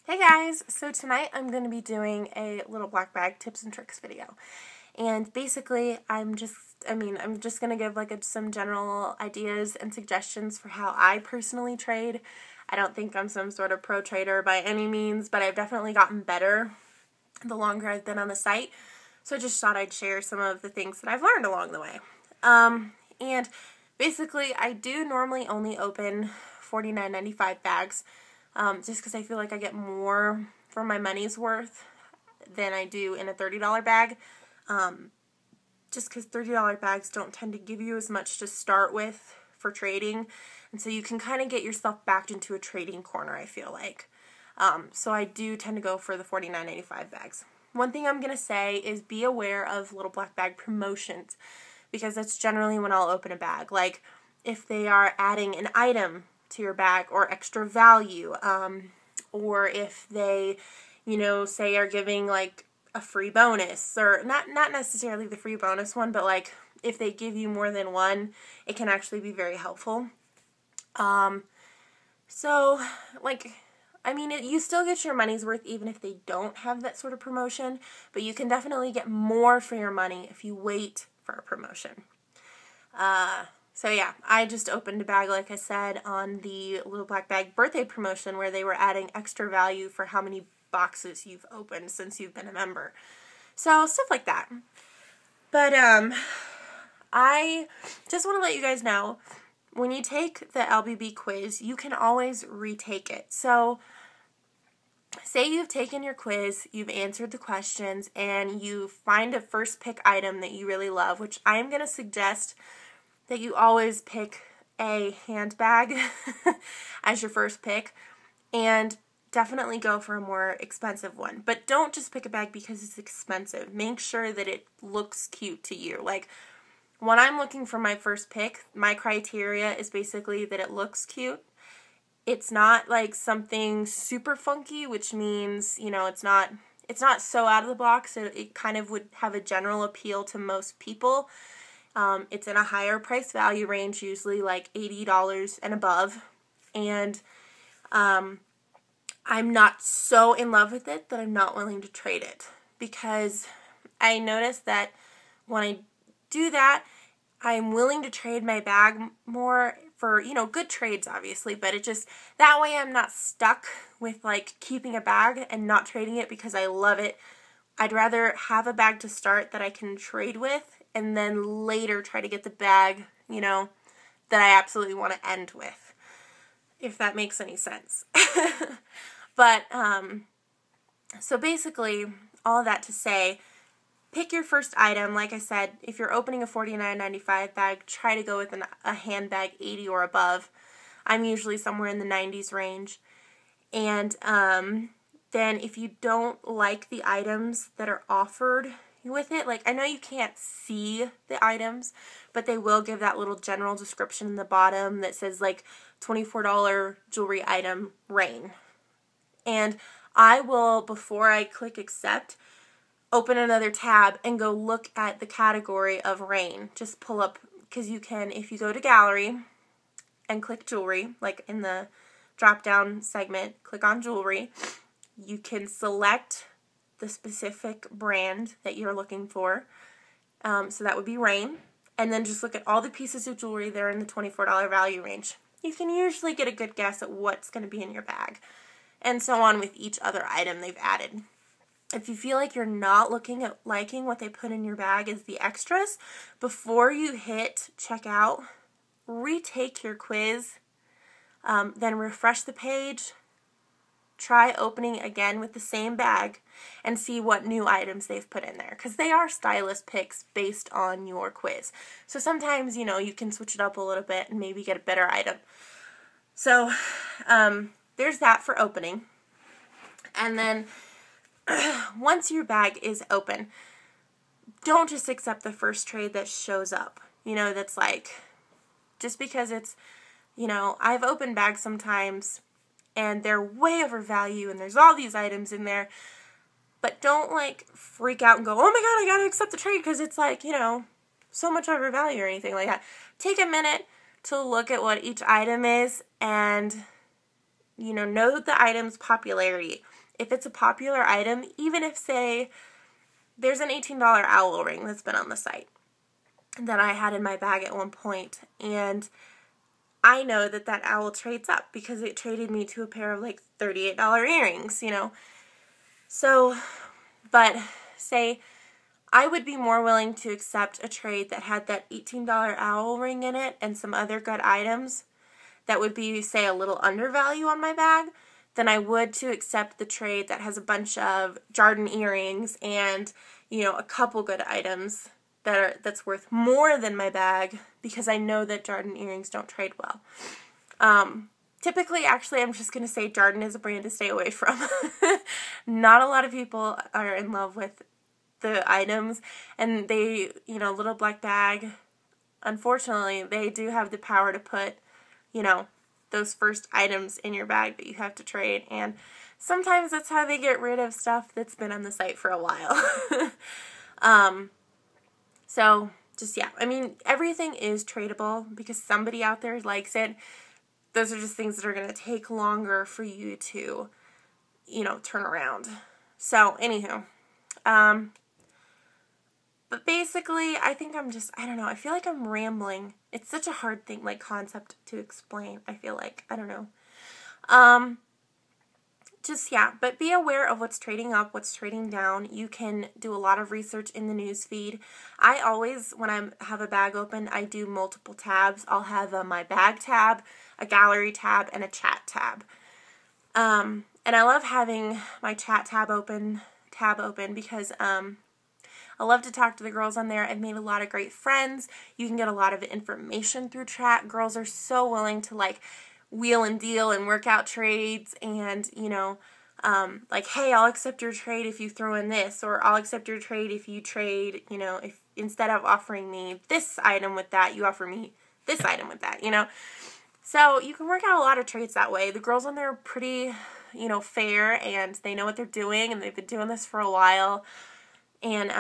Hey guys, so tonight I'm going to be doing a little black bag tips and tricks video. And basically I'm just going to give some general ideas and suggestions for how I personally trade. I don't think I'm some sort of pro trader by any means, but I've definitely gotten better the longer I've been on the site. So I just thought I'd share some of the things that I've learned along the way. And basically I do normally only open $49.95 bags. Just because I feel like I get more for my money's worth than I do in a $30 bag. Just because $30 bags don't tend to give you as much to start with for trading. And so you can kind of get yourself backed into a trading corner, I feel like. So I do tend to go for the $49.95 bags. One thing I'm going to say is be aware of little black bag promotions, because that's generally when I'll open a bag. Like if they are adding an item to your bag or extra value, or if they, say are giving like a free bonus, or not necessarily the free bonus one, but like if they give you more than one, it can actually be very helpful. You still get your money's worth even if they don't have that sort of promotion, but you can definitely get more for your money if you wait for a promotion. So yeah, I just opened a bag, like I said, on the Little Black Bag birthday promotion where they were adding extra value for how many boxes you've opened since you've been a member. So stuff like that. But I just want to let you guys know, when you take the LBB quiz, you can always retake it. So say you've taken your quiz, you've answered the questions, and you find a first pick item that you really love, which I am going to suggest that you always pick a handbag as your first pick, and definitely go for a more expensive one. But don't just pick a bag because it's expensive. Make sure that it looks cute to you. Like, when I'm looking for my first pick, my criteria is basically that it looks cute. It's not like something super funky, which means, it's not so out of the box. It kind of would have a general appeal to most people. It's in a higher price value range, usually like $80 and above. And I'm not so in love with it that I'm not willing to trade it, because I noticed that when I do that, I'm willing to trade my bag more for, good trades, obviously, but that way I'm not stuck with like keeping a bag and not trading it because I love it. I'd rather have a bag to start that I can trade with, and then later try to get the bag, that I absolutely want to end with, if that makes any sense. But, so basically, all of that to say, pick your first item. Like I said, if you're opening a $49.95 bag, try to go with a handbag 80 or above. I'm usually somewhere in the 90s range. And, then if you don't like the items that are offered with it, like I know you can't see the items, but they will give that little general description in the bottom that says like $24 jewelry item, Rain. And I will, before I click accept, open another tab and go look at the category of Rain. Just pull up, because you can, if you go to gallery and click jewelry, like in the drop down segment, click on jewelry, you can select the specific brand that you're looking for. So that would be Rain. And then just look at all the pieces of jewelry that are in the $24 value range. You can usually get a good guess at what's going to be in your bag. And so on with each other item they've added. If you feel like you're not liking what they put in your bag as the extras, before you hit checkout, retake your quiz, then refresh the page, try opening again with the same bag, and see what new items they've put in there, because they are stylist picks based on your quiz. So sometimes, you can switch it up a little bit and maybe get a better item. So there's that for opening. And then once your bag is open, don't just accept the first trade that shows up. That's like, just because it's, I've opened bags sometimes and they're way overvalued and there's all these items in there, but don't like freak out and go, oh my god, I gotta accept the trade because it's like, so much overvalued or anything like that. Take a minute to look at what each item is and know the item's popularity. If it's a popular item, even if, say, there's an $18 owl ring that's been on the site that I had in my bag at one point, and I know that that owl trades up because it traded me to a pair of like $38 earrings, So, but say I would be more willing to accept a trade that had that $18 owl ring in it and some other good items that would be, say, a little undervalue on my bag than I would to accept the trade that has a bunch of Jardin earrings and, a couple good items that's worth more than my bag because I know that Jardin earrings don't trade well. Typically, actually, I'm just going to say Jardin is a brand to stay away from. Not a lot of people are in love with the items, and they, little black bag, unfortunately, they do have the power to put, those first items in your bag that you have to trade, and sometimes that's how they get rid of stuff that's been on the site for a while. So, just, yeah, everything is tradable because somebody out there likes it. Those are just things that are going to take longer for you to, turn around. So, anywho, but basically, I think I don't know, I feel like I'm rambling. It's such a hard thing, concept to explain, I feel like. I don't know. But be aware of what's trading up, what's trading down. You can do a lot of research in the news feed. I always, when I have a bag open, I do multiple tabs. I'll have my bag tab, a gallery tab, and a chat tab. And I love having my chat tab open because I love to talk to the girls on there. I've made a lot of great friends. You can get a lot of information through chat. Girls are so willing to wheel and deal and work out trades and, hey, I'll accept your trade if you throw in this, or I'll accept your trade if you trade, if instead of offering me this item with that, you offer me this item with that, So you can work out a lot of trades that way. The girls on there are pretty, fair, and they know what they're doing, and they've been doing this for a while. And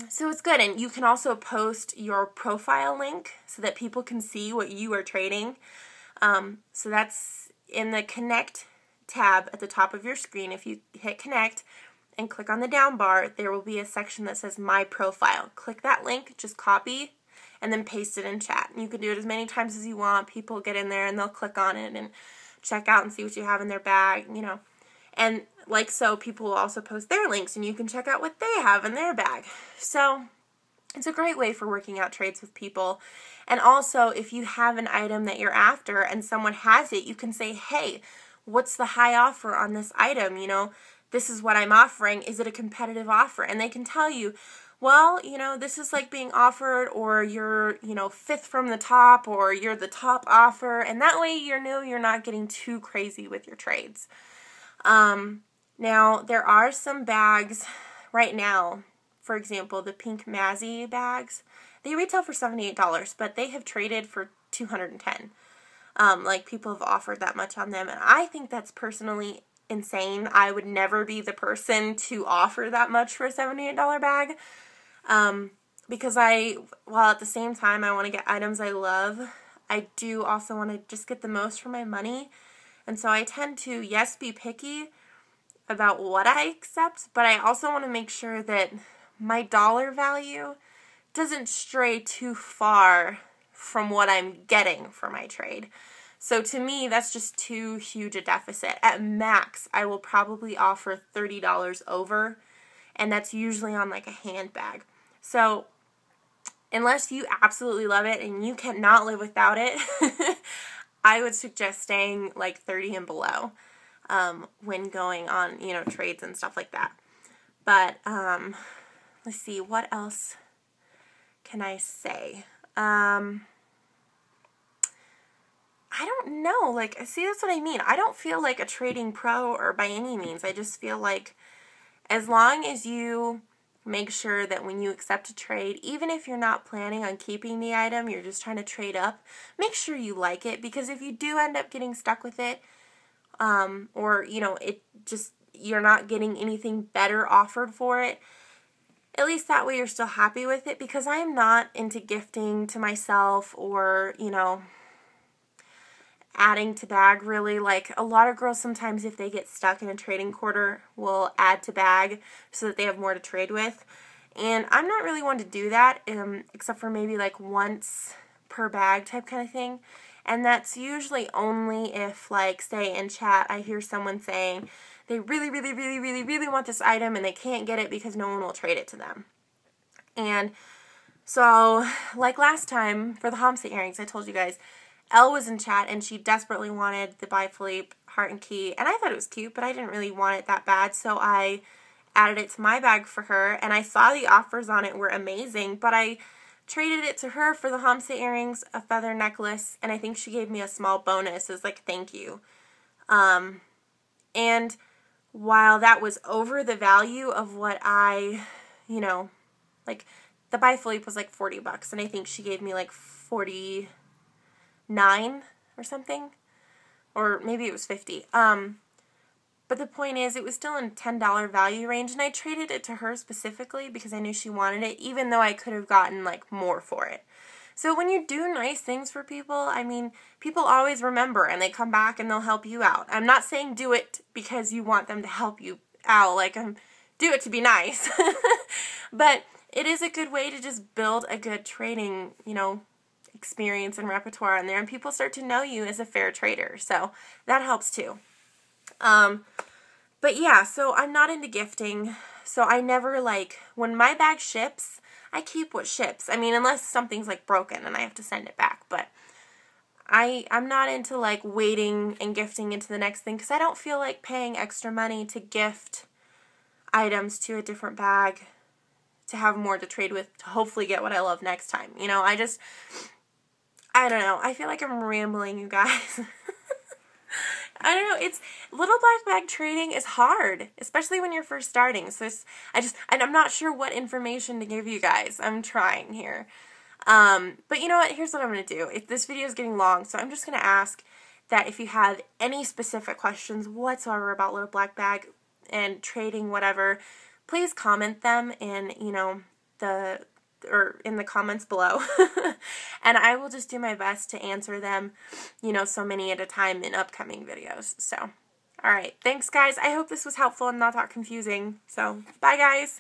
so it's good. And you can also post your profile link so that people can see what you are trading. So that's in the Connect tab at the top of your screen. If you hit Connect and click on the down bar, there will be a section that says My Profile. Click that link, just copy, and then paste it in chat. And you can do it as many times as you want. People get in there and they'll click on it and check out and see what you have in their bag, And so, people will also post their links, and you can check out what they have in their bag. So, it's a great way for working out trades with people. And also, if you have an item that you're after and someone has it, you can say, hey, what's the high offer on this item? This is what I'm offering. Is it a competitive offer? And they can tell you, well, this is being offered, or you're, fifth from the top, or you're the top offer. And that way you're not getting too crazy with your trades. Now, there are some bags right now, for example, the pink Mazzy bags, they retail for $78, but they have traded for $210. People have offered that much on them, and I think that's personally insane. I would never be the person to offer that much for a $78 bag, because while at the same time I want to get items I love, I do also want to just get the most for my money, and so I tend to, yes, be picky about what I accept, but I also want to make sure that my dollar value doesn't stray too far from what I'm getting for my trade. So to me, that's just too huge a deficit. At max, I will probably offer $30 over, and that's usually on a handbag. So unless you absolutely love it and you cannot live without it, I would suggest staying 30 and below. When going on, trades and stuff like that. But, let's see, what else can I say? I don't know, see, that's what I mean. I don't feel like a trading pro or by any means. I just feel like as long as you make sure that when you accept a trade, even if you're not planning on keeping the item, you're just trying to trade up, make sure you like it, because if you do end up getting stuck with it, or, you're not getting anything better offered for it, at least that way you're still happy with it, because I am not into gifting to myself or, adding to bag really. Like a lot of girls sometimes if they get stuck in a trading quarter will add to bag so that they have more to trade with. And I'm not really one to do that, except for maybe like once per bag type kind of thing. And that's usually only if, like, say in chat I hear someone saying they really, really, really, really, really want this item and they can't get it because no one will trade it to them. And so, like last time for the Homestead earrings, I told you guys, Elle was in chat and she desperately wanted the By Philippe heart and key. And I thought it was cute, but I didn't really want it that bad, so I added it to my bag for her. And I saw the offers on it were amazing, but I traded it to her for the Homestead earrings, a feather necklace, and I think she gave me a small bonus as like thank you. And while that was over the value of what I, you know, like the By Philippe was like $40 and I think she gave me like $49 or something, or maybe it was $50. But the point is, it was still in $10 value range, and I traded it to her specifically because I knew she wanted it, even though I could have gotten, like, more for it. So when you do nice things for people, I mean, people always remember, and they come back and they'll help you out. I'm not saying do it because you want them to help you out, like, do it to be nice. But it is a good way to just build a good trading, you know, experience and repertoire in there, and people start to know you as a fair trader, so that helps too. But yeah, so I'm not into gifting, so I never, like, when my bag ships, I keep what ships. I mean, unless something's, like, broken and I have to send it back, but I'm not into, like, waiting and gifting into the next thing, because I don't feel like paying extra money to gift items to a different bag to have more to trade with, to hopefully get what I love next time. You know, I don't know. I feel like I'm rambling, you guys. I don't know, it's, little black bag trading is hard, especially when you're first starting, so I'm not sure what information to give you guys. I'm trying here. But you know what, here's what I'm going to do. This video is getting long, so I'm just going to ask that if you have any specific questions whatsoever about little black bag and trading, whatever, please comment them in, you know, in the comments below. And I will just do my best to answer them, you know, so many at a time in upcoming videos. So, alright, thanks guys. I hope this was helpful and not that confusing. So, bye guys!